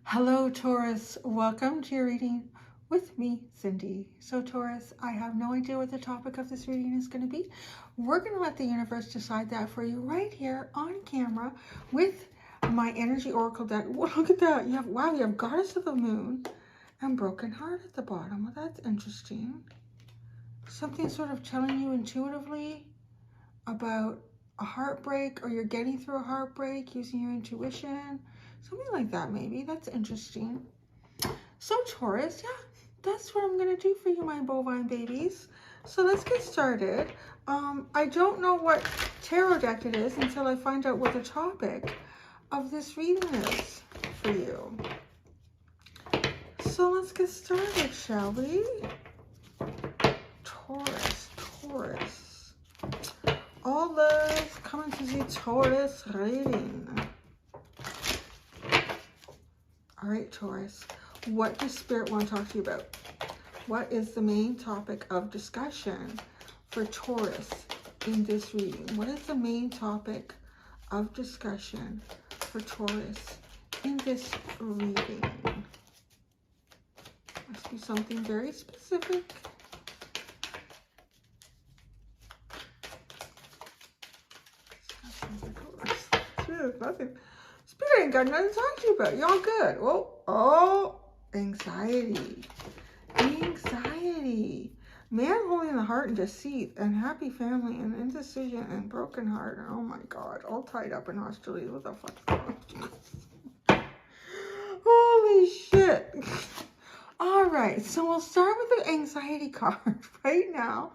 Hello, Taurus. Welcome to your reading with me, Cindy. So, Taurus, I have no idea what the topic of this reading is going to be. We're going to let the universe decide that for you right here on camera with my energy oracle deck. Well, look at that. You have Goddess of the Moon and Broken Heart at the bottom. Well, that's interesting. Something sort of telling you intuitively about a heartbreak, or you're getting through a heartbreak using your intuition. Something like that, maybe. That's interesting. So, Taurus, yeah, that's what I'm going to do for you, my bovine babies. So let's get started. I don't know what tarot deck it is until I find out what the topic of this reading is for you. So let's get started, shall we? Taurus. All love coming to the Taurus reading. All right, Taurus, what does Spirit want to talk to you about? What is the main topic of discussion for Taurus in this reading? What is the main topic of discussion for Taurus in this reading? Must be something very specific. Nothing. Spirit ain't got nothing to talk to you about. Y'all good. Oh, anxiety. Man holding the heart in deceit and happy family and indecision and broken heart. Oh my God. All tied up in hostility. What the fuck? Holy shit. All right. So we'll start with the anxiety card right now.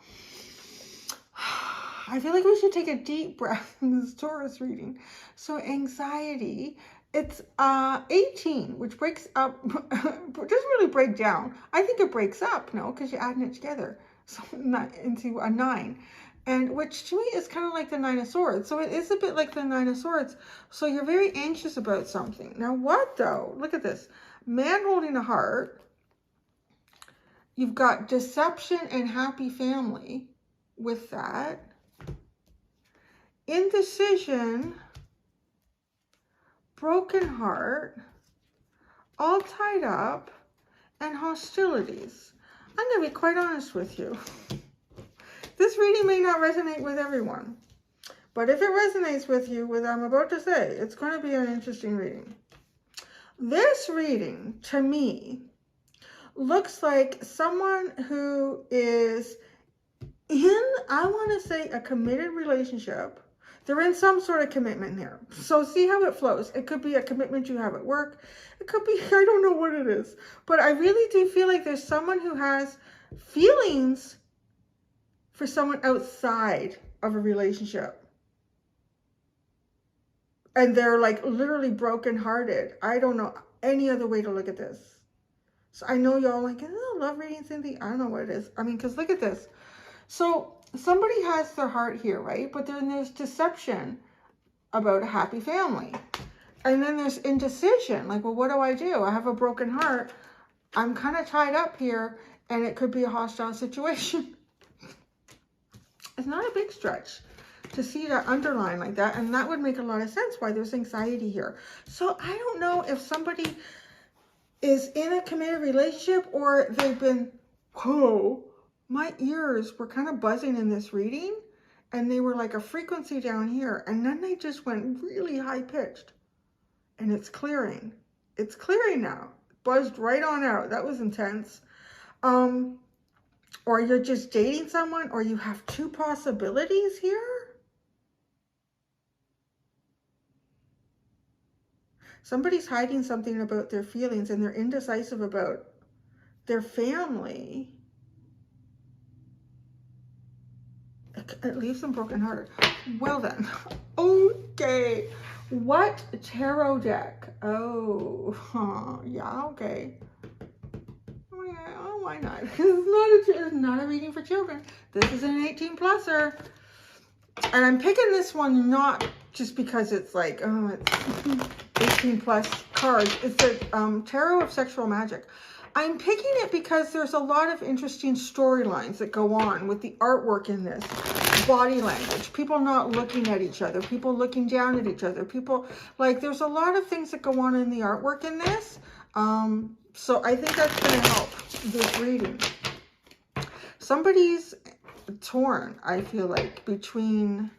I feel like we should take a deep breath in this Taurus reading. So anxiety, it's 18, which breaks up, doesn't really break down. I think it breaks up, no, because you're adding it together. So not into a 9. And which to me is kind of like the 9 of Swords. So it is a bit like the 9 of Swords. So you're very anxious about something. Now what though? Look at this. Man holding a heart. You've got deception and happy family with that. Indecision, broken heart, all tied up, and hostilities. I'm going to be quite honest with you. This reading may not resonate with everyone, but if it resonates with you, with what I'm about to say, it's going to be an interesting reading. This reading, to me, looks like someone who is in, I want to say, a committed relationship. They're in some sort of commitment here. So see how it flows. It could be a commitment you have at work. It could be, I don't know what it is. But I really do feel like there's someone who has feelings for someone outside of a relationship. And they're like literally brokenhearted. I don't know any other way to look at this. So I know y'all like, oh, love reading, Cindy. I don't know what it is. I mean, because look at this. So somebody has their heart here, right? But then there's deception about a happy family. And then there's indecision. Like, well, what do? I have a broken heart. I'm kind of tied up here, and it could be a hostile situation. It's not a big stretch to see that underline like that. And that would make a lot of sense why there's anxiety here. So I don't know if somebody is in a committed relationship or they've been, whoa, my ears were kind of buzzing in this reading, and they were like a frequency down here, and then they just went really high pitched, and it's clearing. It's clearing now. Buzzed right on out. That was intense. Or you're just dating someone, or you have two possibilities here. Somebody's hiding something about their feelings, and they're indecisive about their family. It leaves them brokenhearted. Well then, okay. What tarot deck? Oh, yeah, okay. Oh, yeah, oh, why not? It's not a reading for children. This is an 18-pluser. And I'm picking this one not just because it's like, oh, it's 18-plus cards. It's the Tarot of Sexual Magic. I'm picking it because there's a lot of interesting storylines that go on with the artwork in this. Body language, people not looking at each other, people looking down at each other, people, like, there's a lot of things that go on in the artwork in this. So I think that's going to help this reading. Somebody's torn, I feel like, between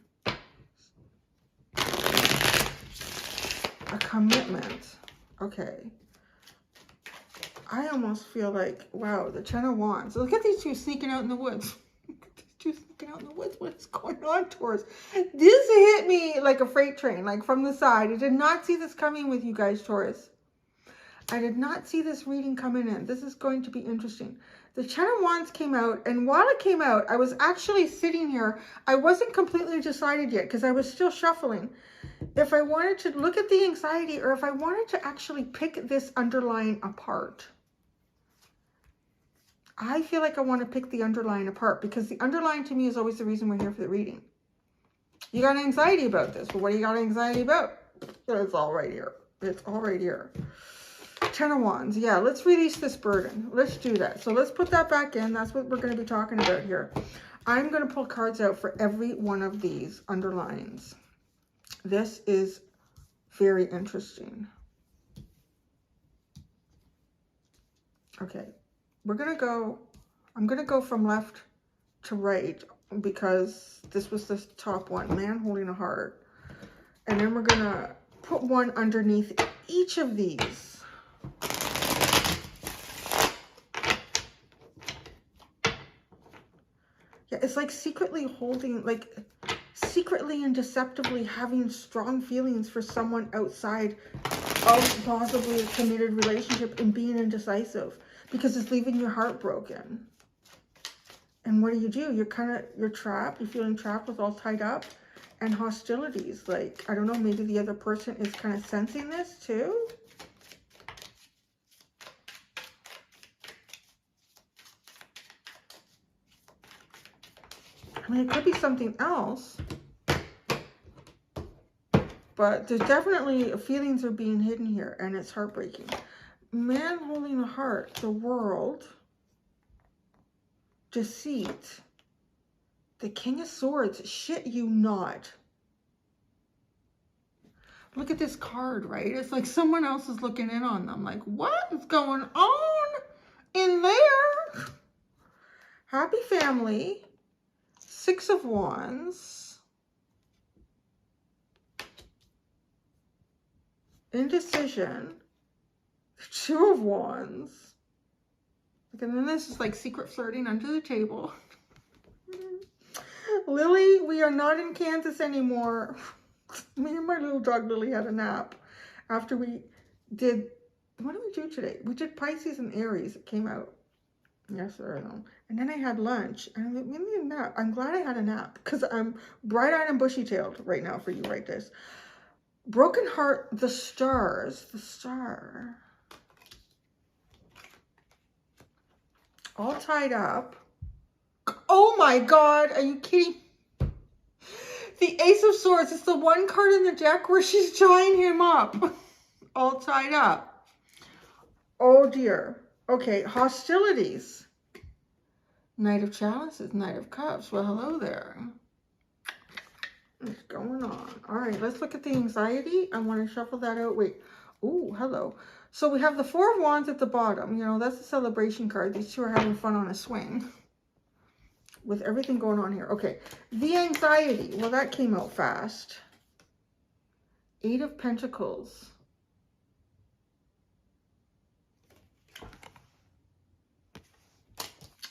a commitment. Okay. I almost feel like, wow, the Ten of Wands. Look at these two sneaking out in the woods. Look at these two sneaking out in the woods. What is going on, Taurus? This hit me like a freight train, like from the side. I did not see this coming with you guys, Taurus. I did not see this reading coming in. This is going to be interesting. The Ten of Wands came out, and while it came out, I was actually sitting here. I wasn't completely decided yet because I was still shuffling. If I wanted to look at the anxiety or if I wanted to actually pick this underlying apart. I feel like I want to pick the underlying apart because the underlying to me is always the reason we're here for the reading. You got anxiety about this. Well, what do you got anxiety about? It's all right here. It's all right here. Ten of Wands. Yeah, let's release this burden. Let's do that. So let's put that back in. That's what we're going to be talking about here. I'm going to pull cards out for every one of these underlines. This is very interesting. Okay. We're going to go, I'm going to go from left to right because this was the top one, man holding a heart. And then we're going to put one underneath each of these. Yeah, it's like secretly holding, like secretly and deceptively having strong feelings for someone outside of possibly a committed relationship and being indecisive because it's leaving your heart broken. And what do? You're trapped. You're feeling trapped with all tied up and hostilities. Like, I don't know, maybe the other person is kind of sensing this too. I mean, it could be something else. But there's definitely feelings are being hidden here, and it's heartbreaking. Man holding a heart, the world, deceit, the King of Swords, shit you not. Look at this card, right? It's like someone else is looking in on them. Like, what is going on in there? Happy family. Six of Wands. Indecision. Two of Wands. And then this is like secret flirting under the table. Lily, we are not in Kansas anymore. Me and my little dog Lily had a nap after we did, what did we do today? We did Pisces and Aries. It came out. Yes or no. And then I had lunch and we need a nap. I'm glad I had a nap because I'm bright-eyed and bushy-tailed right now for you right this. Broken heart, the stars, the star. All tied up. Oh my God, are you kidding? The Ace of Swords is the one card in the deck where she's tying him up. All tied up. Oh dear. Okay, hostilities. Knight of Chalices, Knight of Cups. Well, hello there. What's going on? All right, let's look at the anxiety. I want to shuffle that out. Wait. Ooh, hello. So we have the Four of Wands at the bottom. You know, that's a celebration card. These two are having fun on a swing with everything going on here. Okay, the anxiety. Well, that came out fast. Eight of Pentacles.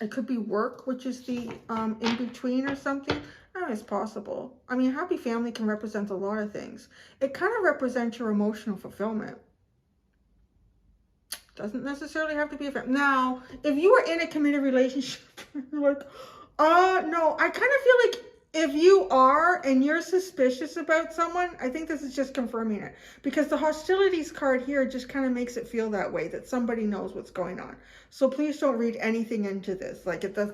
It could be work, which is the in-between or something. It's possible. I mean, happy family can represent a lot of things. It kind of represents your emotional fulfillment. Doesn't necessarily have to be a family. Now, if you are in a committed relationship, you're like, no, I kind of feel like if you are and you're suspicious about someone, I think this is just confirming it. Because the hostilities card here just kind of makes it feel that way, that somebody knows what's going on. So please don't read anything into this. Like, it does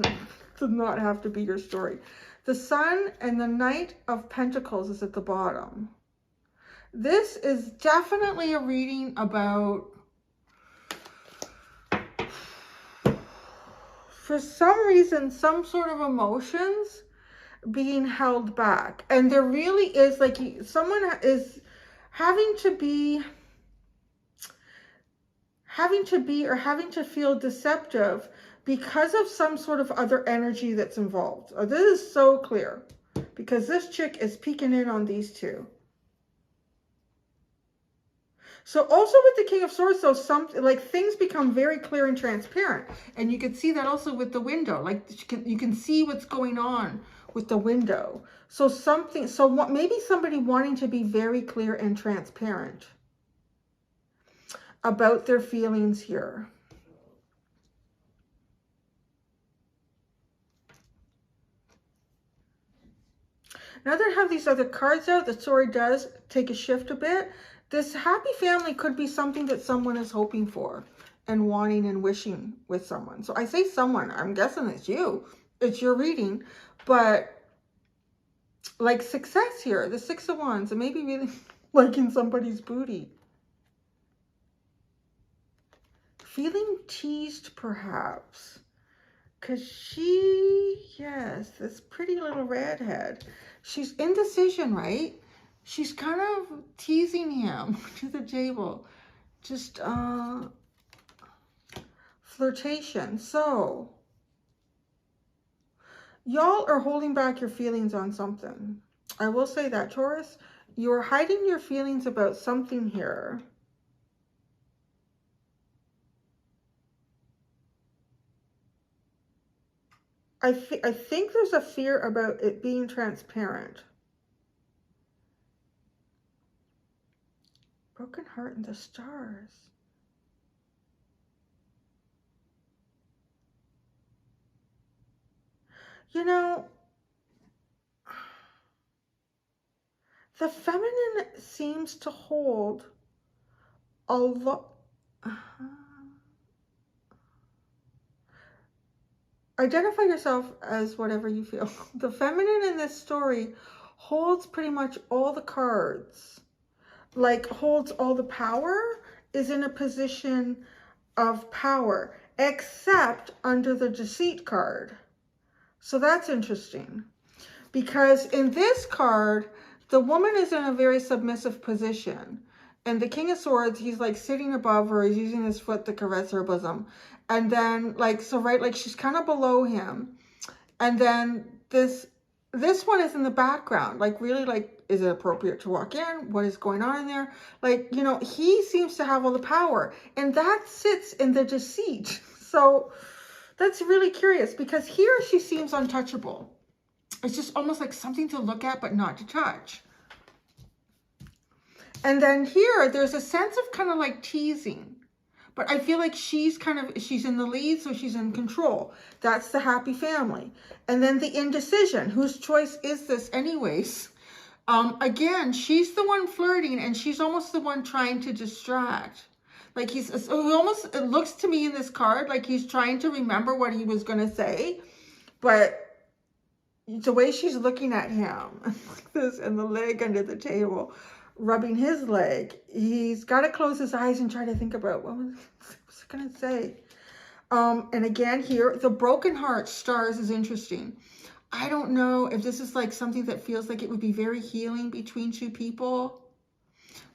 not have to be your story. The Sun and the Knight of Pentacles is at the bottom. This is definitely a reading about, for some reason, some sort of emotions being held back. And there really is, like, someone is having to be having to be or having to feel deceptive because of some sort of other energy that's involved. This is so clear because this chick is peeking in on these two. So also with the King of Swords, though, something like things become very clear and transparent. And you can see that also with the window. Like you can see what's going on with the window. So maybe somebody wanting to be very clear and transparent about their feelings here. Now that I have these other cards out, the story does take a shift a bit. This happy family could be something that someone is hoping for and wanting and wishing with someone. So I say someone, I'm guessing it's you. It's your reading. But like success here, the Six of Wands, and maybe really liking somebody's booty. Feeling teased perhaps. Because yes, this pretty little redhead. She's indecision, right? She's kind of teasing him to the table. Just flirtation. So, y'all are holding back your feelings on something. I will say that, Taurus. You're hiding your feelings about something here. I think there's a fear about it being transparent. Broken heart in the stars. You know, the feminine seems to hold a lot. Identify yourself as whatever you feel. The feminine in this story holds pretty much all the cards. Like holds all the power, is in a position of power, except under the deceit card. So that's interesting. Because in this card, the woman is in a very submissive position. And the King of Swords, he's like sitting above her. He's using his foot to caress her bosom. And then like, so right, like she's kind of below him. And then this one is in the background. Like really like, is it appropriate to walk in? What is going on in there? Like, you know, he seems to have all the power. And that sits in the deceit. So that's really curious because here she seems untouchable. It's just almost like something to look at, but not to touch. And then here, there's a sense of kind of like teasing. But I feel like she's in the lead, so she's in control. That's the happy family. And then the indecision. Whose choice is this anyways? Again, she's the one flirting, and she's almost the one trying to distract. Like it looks to me in this card like he's trying to remember what he was going to say. But the way she's looking at him, like this, and the leg under the table, rubbing his leg, he's got to close his eyes and try to think about what was I going to say. And again here, the broken heart stars is interesting. I don't know if this is like something that feels like it would be very healing between two people.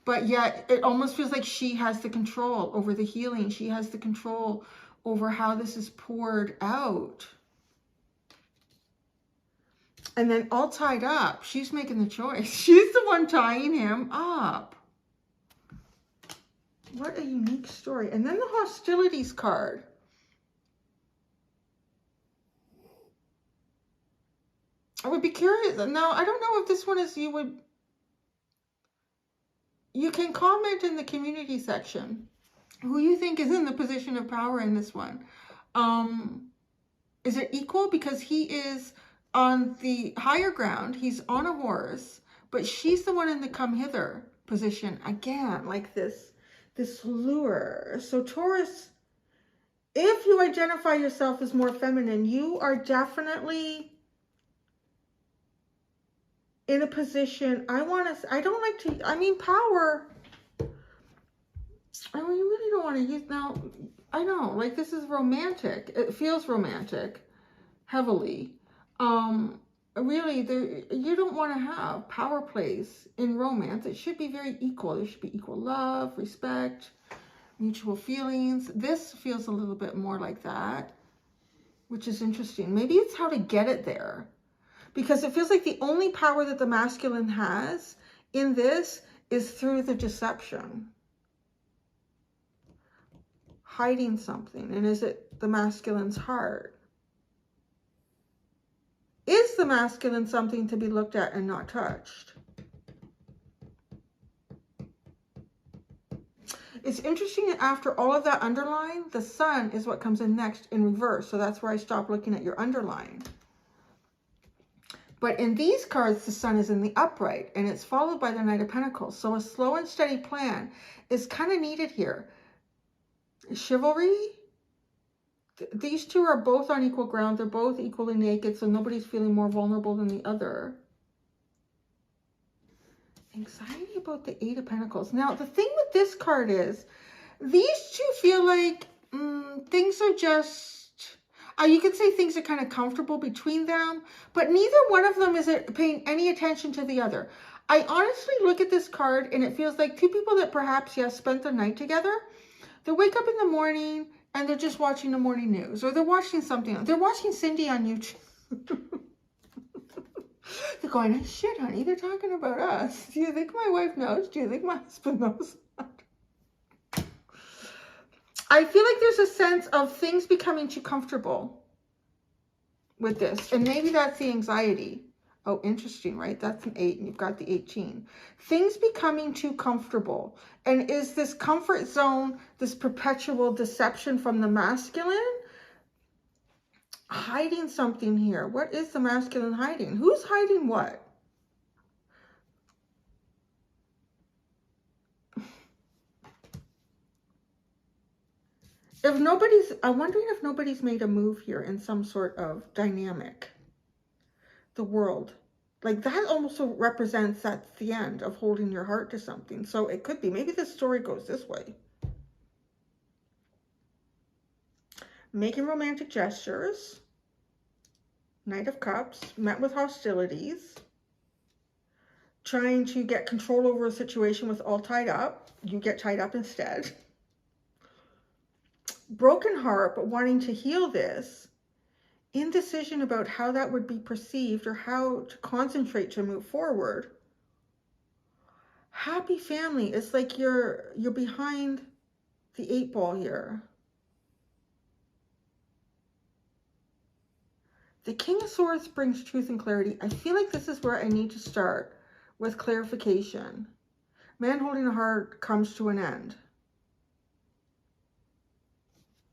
But yet it almost feels like she has the control over the healing. She has the control over how this is poured out. And then all tied up, she's making the choice. She's the one tying him up. What a unique story. And then the hostilities card. I would be curious. Now, I don't know if this one is you can comment in the community section who you think is in the position of power in this one. Is it equal? Because he is on the higher ground. He's on a horse, but she's the one in the come hither position. Again, like this lure. So Taurus, if you identify yourself as more feminine, you are definitely in a position, power. I really don't want to use, now, I know, like this is romantic. It feels romantic, heavily. Really, you don't want to have power plays in romance. It should be very equal. There should be equal love, respect, mutual feelings. This feels a little bit more like that, which is interesting. Maybe it's how to get it there, because it feels like the only power that the masculine has in this is through the deception. Hiding something. And is it the masculine's heart? Is the masculine something to be looked at and not touched? It's interesting that after all of that underline, the sun is what comes in next in reverse. So that's where I stop looking at your underline. But in these cards, the sun is in the upright and it's followed by the Knight of Pentacles. So a slow and steady plan is kind of needed here. Chivalry. These two are both on equal ground. They're both equally naked, so nobody's feeling more vulnerable than the other. Anxiety about the Eight of Pentacles. Now, the thing with this card is, these two feel like things are just, you could say things are kind of comfortable between them, but neither one of them is paying any attention to the other. I honestly look at this card and it feels like two people that perhaps, yes, spent the night together. They wake up in the morning and they're just watching the morning news, or they're watching something. They're watching Cindy on YouTube. They're going, oh, shit, honey, they're talking about us. Do you think my wife knows? Do you think my husband knows? I feel like there's a sense of things becoming too comfortable with this. And maybe that's the anxiety. Oh, interesting, right? That's an 8 and you've got the 18. Things becoming too comfortable. And is this comfort zone, this perpetual deception from the masculine, hiding something here? What is the masculine hiding? Who's hiding what? I'm wondering if nobody's made a move here in some sort of dynamic. The world. Like that also represents that's the end of holding your heart to something. So it could be, maybe the story goes this way. Making romantic gestures. Knight of Cups, met with hostilities. Trying to get control over a situation with all tied up. You get tied up instead. Broken heart, but wanting to heal this. Indecision about how that would be perceived or how to concentrate to move forward. Happy family. It's like you're behind the 8 ball here. The King of Swords brings truth and clarity. I feel like this is where I need to start with clarification. Man holding a heart comes to an end.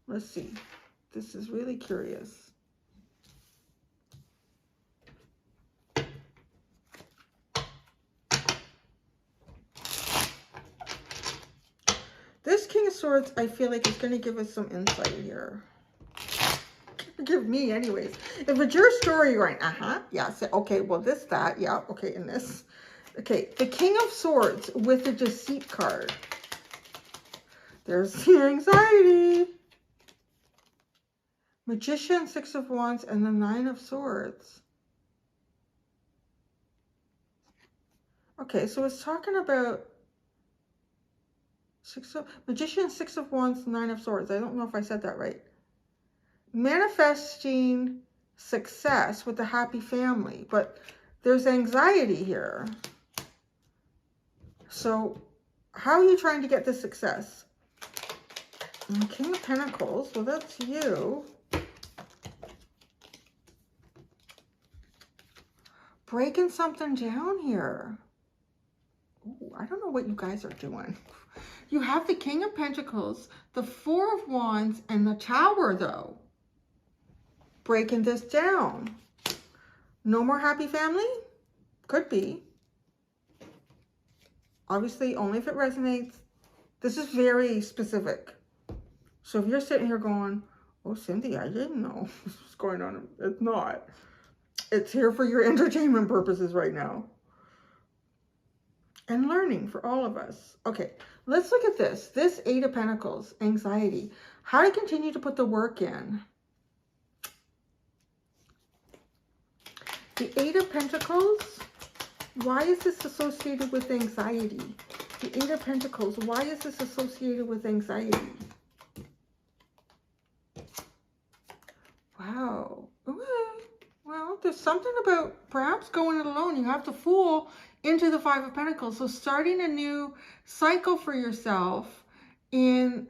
Let's see. This is really curious. This King of Swords, I feel like is going to give us some insight here. Give me anyways. If it's your story, you're going, yeah, so, okay, well, this, that, yeah, okay, and this. Okay, the King of Swords with the Deceit card. There's the anxiety. Magician, 6 of Wands, and the 9 of Swords. Okay, so it's talking about Magician, 6 of Wands, 9 of Swords. I don't know if I said that right. Manifesting success with a happy family, but there's anxiety here. So how are you trying to get this success? And King of Pentacles, well, that's you. Breaking something down here. Ooh, I don't know what you guys are doing. You have the King of Pentacles, the 4 of Wands, and the Tower, though. Breaking this down. No more happy family? Could be. Obviously, only if it resonates. This is very specific. So if you're sitting here going, oh, Cindy, I didn't know what's going on. It's not. It's here for your entertainment purposes right now. And learning for all of us. Okay, let's look at this. This 8 of Pentacles, anxiety. How to continue to put the work in. The 8 of Pentacles, why is this associated with anxiety? The Eight of Pentacles. Why is this associated with anxiety? Wow. Okay. Well, there's something about perhaps going it alone. You have the Fool into the Five of Pentacles. So starting a new cycle for yourself in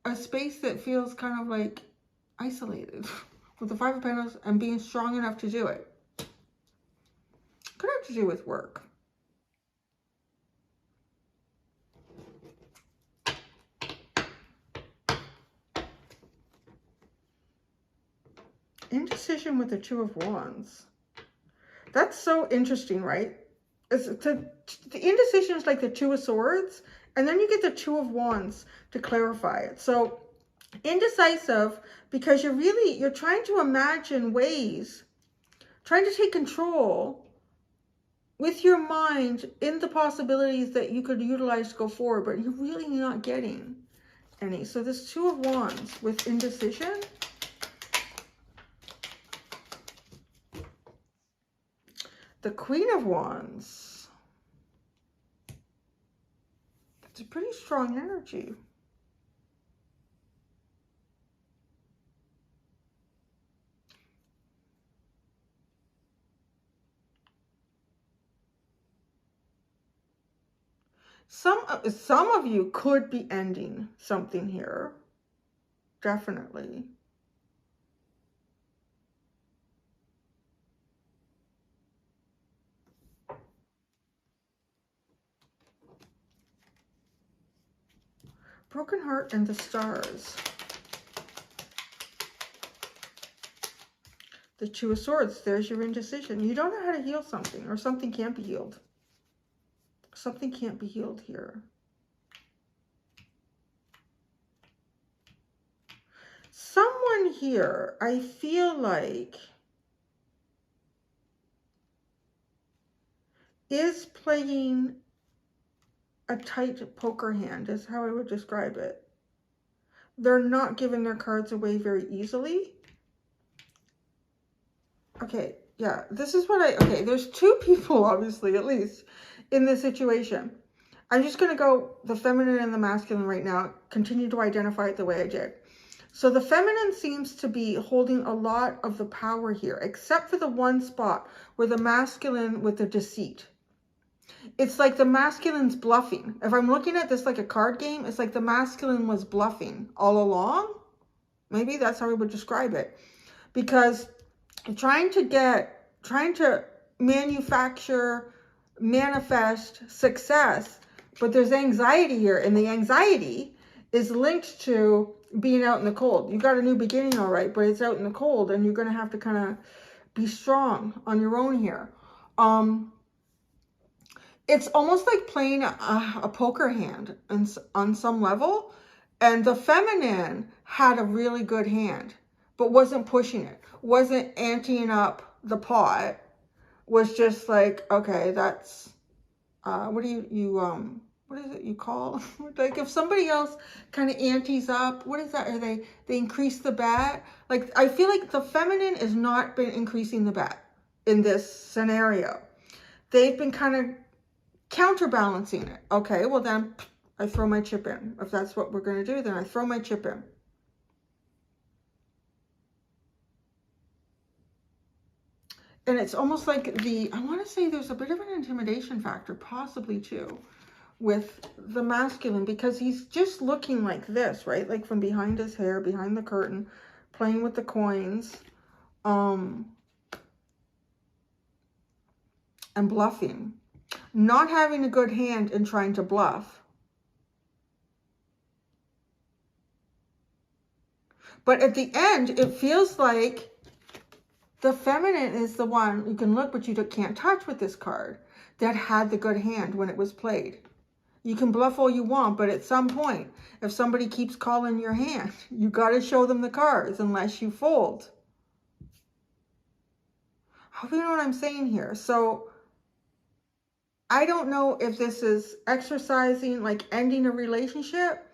a space that feels kind of like isolated with the Five of Pentacles and being strong enough to do it. Could have to do with work. Indecision with the Two of Wands. That's so interesting, right? The indecision is like the Two of Swords, and then you get the Two of Wands to clarify it. So indecisive because you're trying to imagine ways, trying to take control with your mind in the possibilities that you could utilize to go forward, but you're really not getting any. So this Two of Wands with indecision. The Queen of Wands. That's a pretty strong energy. Some of you could be ending something here. Definitely. Broken Heart and the Stars. The Two of Swords. There's your indecision. You don't know how to heal something, or something can't be healed. Something can't be healed here. Someone here, I feel like, is playing a tight poker hand, is how I would describe it. They're not giving their cards away very easily. Okay, yeah, this is what okay, there's two people, obviously, at least, in this situation. I'm just going to go the feminine and the masculine right now, continue to identify it the way I did. So the feminine seems to be holding a lot of the power here, except for the one spot where the masculine with the deceit. It's like the masculine's bluffing. If I'm looking at this like a card game, it's like the masculine was bluffing all along. Maybe that's how we would describe it. Because trying to manufacture, manifest success, but there's anxiety here, and the anxiety is linked to being out in the cold. You got a new beginning, all right, but it's out in the cold, and you're going to have to kind of be strong on your own here. It's almost like playing a poker hand on some level, and the feminine had a really good hand, but wasn't pushing it, wasn't anteing up the pot, was just like, okay, that's, what is it you call? Like if somebody else kind of antes up, what is that? Are they increase the bet? Like, I feel like the feminine has not been increasing the bet in this scenario. They've been kind of counterbalancing it. Okay, well then I throw my chip in. If that's what we're going to do, then I throw my chip in. And it's almost like I want to say there's a bit of an intimidation factor, possibly too, with the masculine, because he's just looking like this, right? Like from behind his hair, behind the curtain, playing with the coins, and bluffing. Not having a good hand and trying to bluff. But at the end, it feels like the feminine is the one you can look, but you can't touch with this card, that had the good hand when it was played. You can bluff all you want, but at some point, if somebody keeps calling your hand, you got to show them the cards unless you fold. Hope you know what I'm saying here. So I don't know if this is exercising, like ending a relationship,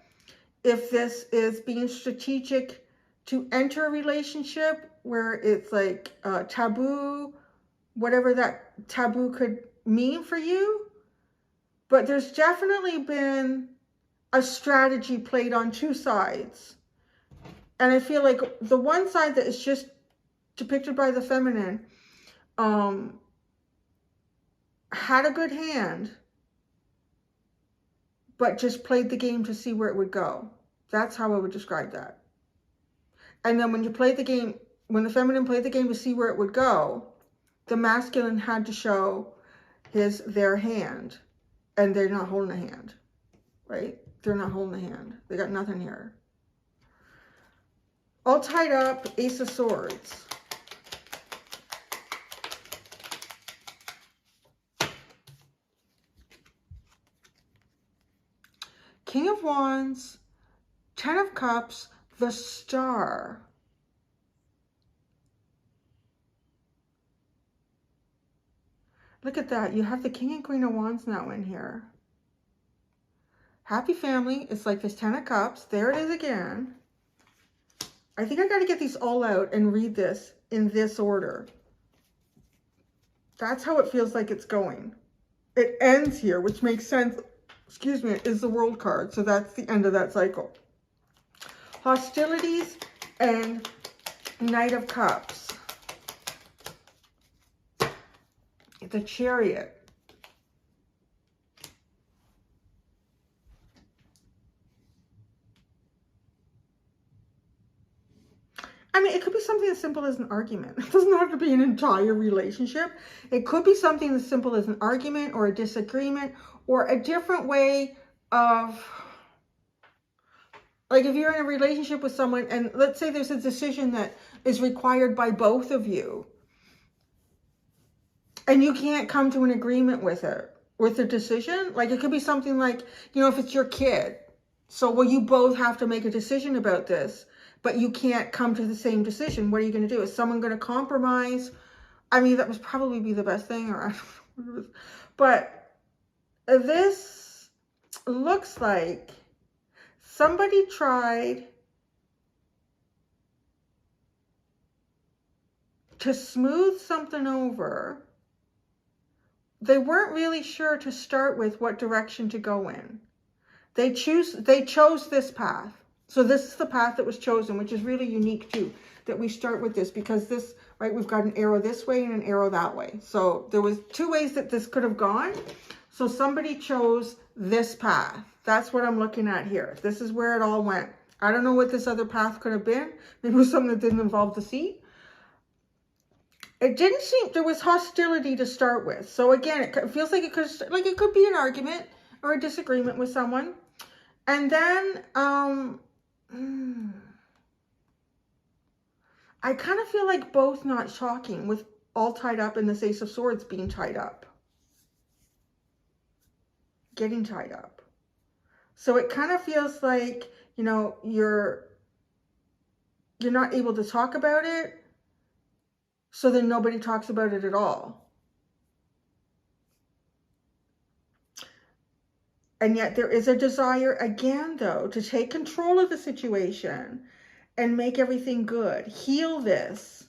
if this is being strategic to enter a relationship where it's like taboo, whatever that taboo could mean for you. But there's definitely been a strategy played on two sides. And I feel like the one side that is just depicted by the feminine had a good hand, but just played the game to see where it would go. That's how I would describe that. And then when you played the game, when the feminine played the game to see where it would go, the masculine had to show their hand. And they're not holding a hand, right? They're not holding a hand. They got nothing here. All tied up, Ace of Swords. King of Wands, Ten of Cups, the Star. Look at that. You have the King and Queen of Wands now in here. Happy family. It's like this Ten of Cups. There it is again. I think I got to get these all out and read this in this order. That's how it feels like it's going. It ends here, which makes sense. Excuse me, it is the World card. So that's the end of that cycle. Hostilities and Knight of Cups. The Chariot. I mean, it could be something as simple as an argument. It doesn't have to be an entire relationship. It could be something as simple as an argument or a disagreement or a different way of, like if you're in a relationship with someone and let's say there's a decision that is required by both of you and you can't come to an agreement with it, with the decision. Like it could be something like, you know, if it's your kid. So, well, you both have to make a decision about this, but you can't come to the same decision. What are you going to do? Is someone going to compromise? I mean, that would probably be the best thing, or I don't know. But this looks like somebody tried to smooth something over. They weren't really sure to start with what direction to go in. They chose this path. So this is the path that was chosen, which is really unique too, that we start with this because this, right, we've got an arrow this way and an arrow that way. So there was two ways that this could have gone. So somebody chose this path. That's what I'm looking at here. This is where it all went. I don't know what this other path could have been. Maybe it was something that didn't involve the sea. It didn't seem, there was hostility to start with. So again, it feels like it could be an argument or a disagreement with someone. And then, I kind of feel like both not shocking with all tied up and this Ace of Swords being tied up. Getting tied up. So it kind of feels like, you know, you're not able to talk about it. So then nobody talks about it at all. And yet there is a desire again, though, to take control of the situation and make everything good. Heal this.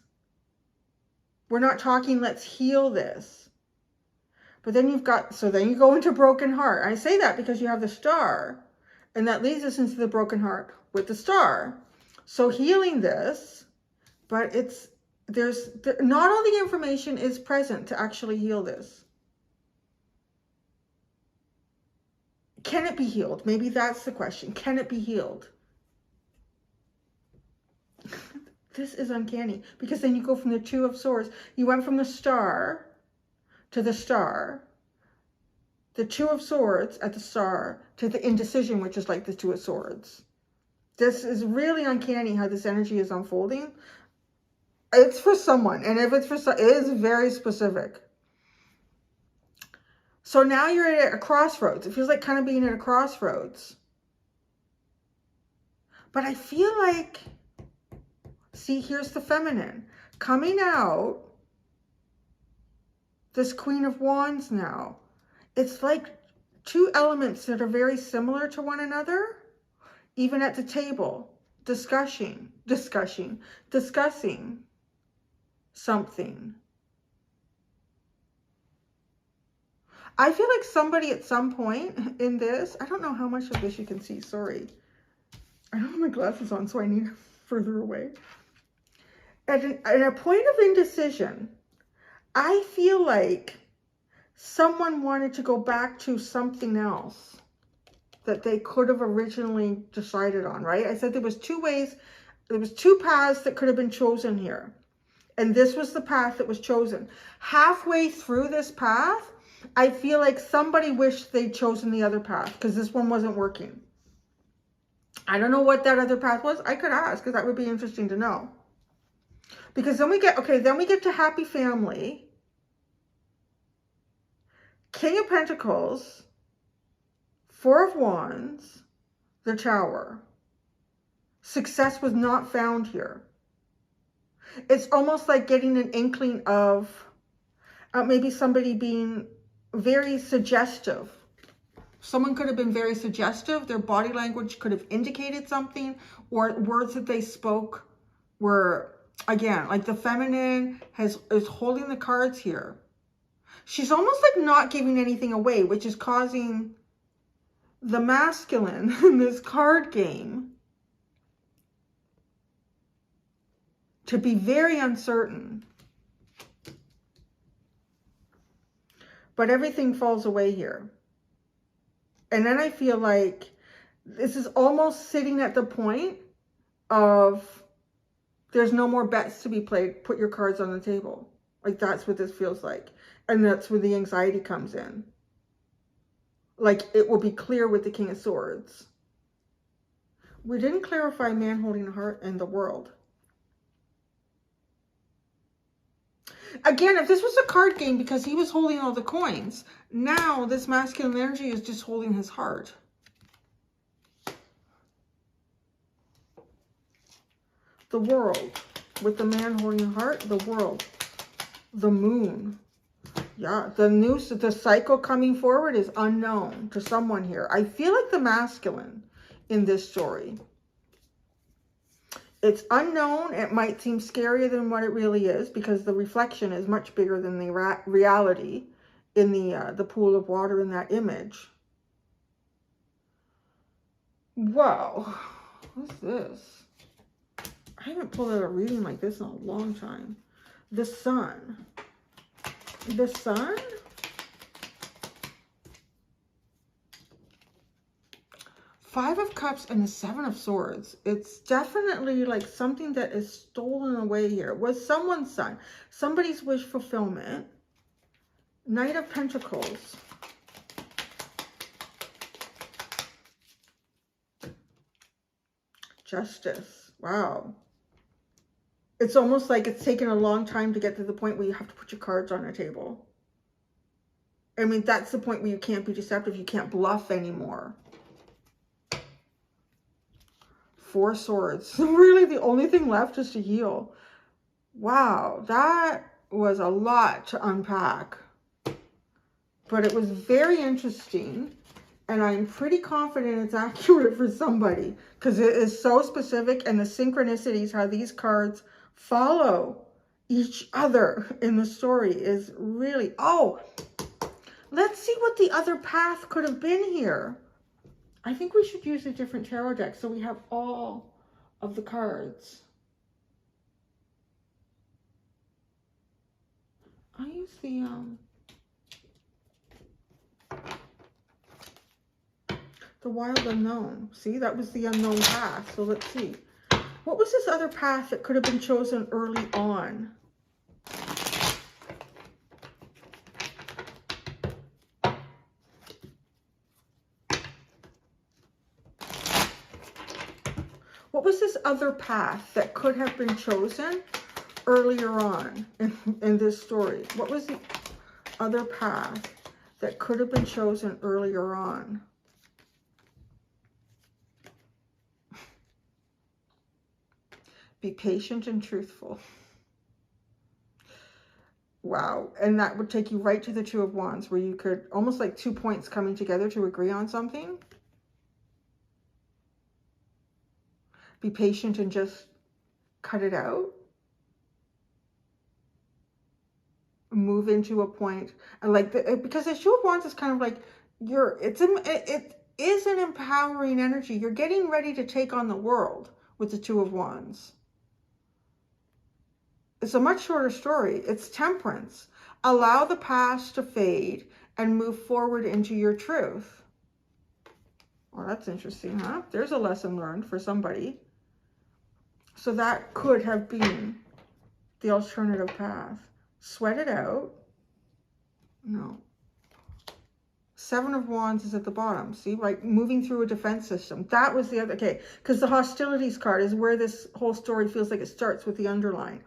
We're not talking, let's heal this. But then then you go into broken heart. I say that because you have the Star. And that leads us into the broken heart with the Star. So healing this, but not all the information is present to actually heal this. Can it be healed? Maybe that's the question. Can it be healed? This is uncanny because then you go from the Two of Swords. You went from the Star to the Star, the Two of Swords at the Star to the Indecision, which is like the Two of Swords. This is really uncanny how this energy is unfolding. It's for someone, and if it's for someone, it is very specific. So now you're at a crossroads. It feels like kind of being at a crossroads. But I feel like, see, here's the feminine. Coming out, this Queen of Wands now. It's like two elements that are very similar to one another, even at the table, discussing something. I feel like somebody at some point in this, I don't know how much of this you can see, sorry. I don't have my glasses on, so I need further away. At a point of indecision, I feel like someone wanted to go back to something else that they could have originally decided on, right? I said there was two ways, there was two paths that could have been chosen here. And this was the path that was chosen. Halfway through this path, I feel like somebody wished they'd chosen the other path because this one wasn't working. I don't know what that other path was. I could ask because that would be interesting to know. Because then we get, okay, then we get to happy family. King of Pentacles, Four of Wands, the Tower. Success was not found here. It's almost like getting an inkling of maybe somebody being very suggestive. Someone could have been very suggestive. Their body language could have indicated something, or words that they spoke were, again, like the feminine is holding the cards here. She's almost like not giving anything away, which is causing the masculine in this card game to be very uncertain. But everything falls away here. And then I feel like this is almost sitting at the point of there's no more bets to be played. Put your cards on the table. Like that's what this feels like. And that's where the anxiety comes in. Like it will be clear with the King of Swords. We didn't clarify man holding a heart in the world. Again, if this was a card game because he was holding all the coins, now this masculine energy is just holding his heart. The world, with the man holding a heart, the world, the moon. Yeah, the cycle coming forward is unknown to someone here. I feel like the masculine in this story. It's unknown. It might seem scarier than what it really is because the reflection is much bigger than the reality in the pool of water in that image. Wow, what's this? I haven't pulled out a reading like this in a long time. The Sun. The Sun? Five of Cups and the Seven of Swords. It's definitely like something that is stolen away here. Was someone's son. Somebody's wish fulfillment. Knight of Pentacles. Justice. Wow. It's almost like it's taken a long time to get to the point where you have to put your cards on a table. I mean, that's the point where you can't be deceptive. You can't bluff anymore. Four Swords. Really, the only thing left is to heal. Wow, that was a lot to unpack. But it was very interesting. And I'm pretty confident it's accurate for somebody. Because it is so specific. And the synchronicities, how these cards follow each other in the story is really... Oh, let's see what the other path could have been here. I think we should use a different tarot deck so we have all of the cards. I use the Wild Unknown. See, that was the unknown path. So let's see. What was this other path that could have been chosen early on? What was this other path that could have been chosen earlier on in this story? What was the other path that could have been chosen earlier on? Be patient and truthful. Wow. And that would take you right to the Two of Wands, where you could, almost like 2 points coming together to agree on something. Be patient and just cut it out. move into a point, and like because the Two of Wands is kind of like it is an empowering energy. You're getting ready to take on the world with the Two of Wands. It's a much shorter story. It's temperance. Allow the past to fade and move forward into your truth. Well, that's interesting, huh? There's a lesson learned for somebody. So that could have been the alternative path. Sweat it out. No. Seven of Wands is at the bottom. See, right? Moving through a defense system. That was the other. Okay, because the hostilities card is where this whole story feels like it starts with the underline.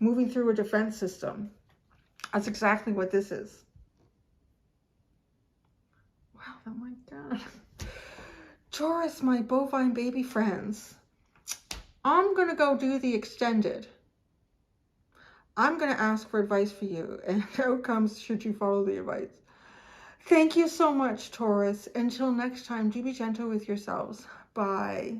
Moving through a defense system. That's exactly what this is. Wow, oh my God. Taurus, my bovine baby friends. I'm going to go do the extended. I'm going to ask for advice for you, and outcomes should you follow the advice. Thank you so much, Taurus. Until next time, do be gentle with yourselves. Bye.